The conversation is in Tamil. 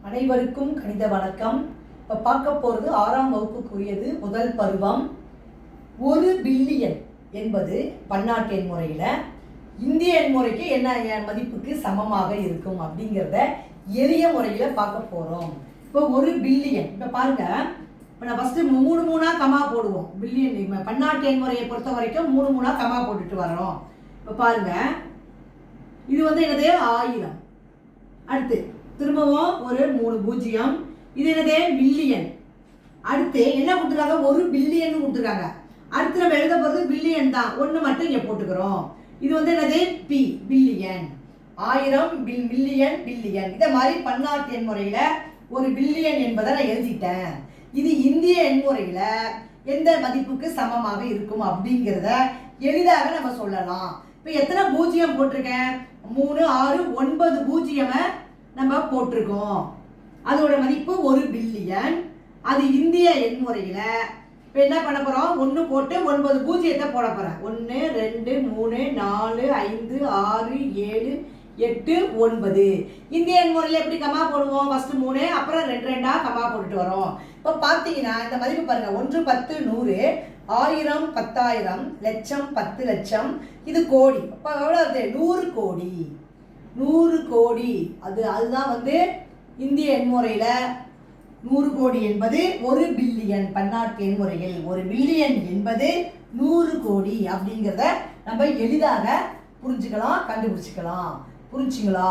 அனைவருக்கும் கணித வணக்கம். இப்போ பார்க்க போகிறது 6ஆம் வகுப்புக்குரியது முதல் பருவம். 1 பில்லியன் என்பது பன்னாட்டு எண் முறையில் இந்திய எண் முறைக்கு என்ன மதிப்புக்கு சமமாக இருக்கும் அப்படிங்கிறத எளிய முறையில் பார்க்க போகிறோம். இப்போ 1 பில்லியன், இப்போ பாருங்கள், இப்போ நான் ஃபஸ்ட்டு 3 கமா போடுவோம். பில்லியன் பன்னாட்டு எண் முறையை பொறுத்த வரைக்கும் 3 கமா போட்டுட்டு வரோம். இப்போ பாருங்கள், இது என்னது 1000. அடுத்து திரும்பவும் ஒரு 3 பூஜ்ஜியம். இது என்னது மில்லியன். அடுத்து என்ன கொடுத்துருக்காங்க, 1 பில்லியன் கொடுத்துருக்காங்க. அடுத்து நம்ம எழுத போகிறது பில்லியன் தான், 1 மட்டும் இங்கே போட்டுக்கிறோம். இது என்னது பி, பில்லியன். 1000 million billion. இதை மாதிரி பன்னாட்டு எண் முறையில் 1 பில்லியன் என்பதை நான் எழுதிட்டேன். இது இந்திய எண் முறையில் எந்த மதிப்புக்கு சமமாக இருக்கும் அப்படிங்கிறத எளிதாக நம்ம சொல்லலாம். இப்போ எத்தனை பூஜ்ஜியம் போட்டிருக்கேன், 3 6 9 பூஜ்ஜியமை நம்ம போட்டிருக்கோம். அதோட மதிப்பு 1 பில்லியன். அது இந்திய எண் முறையில் இப்போ என்ன பண்ண போகிறோம், 1 போட்டு 9 பூஜ்ஜியத்தை போட போகிறேன். 1 2 3 4 5 6 7 8 9. இந்திய எண் முறையில் எப்படி கமா போடுவோம், ஃபஸ்ட்டு 3 அப்புறம் 2 2 கமா போட்டுட்டு வரோம். இப்போ பார்த்தீங்கன்னா இந்த மதிப்பு பாருங்கள், 1 10 100, 1000 10,000, லட்சம் 10 லட்சம், இது கோடி. அப்போ எவ்வளோ வருது, 100 கோடி. 100 கோடி அதுதான் இந்திய எண் முறையில் 100 கோடி என்பது 1 பில்லியன். பன்னாட்டு எண் முறையில் 1 பில்லியன் என்பது 100 கோடி அப்படிங்கிறத நம்ம எளிதாக புரிஞ்சுக்கலாம், கண்டுபிடிச்சிக்கலாம். புரிஞ்சுங்களா?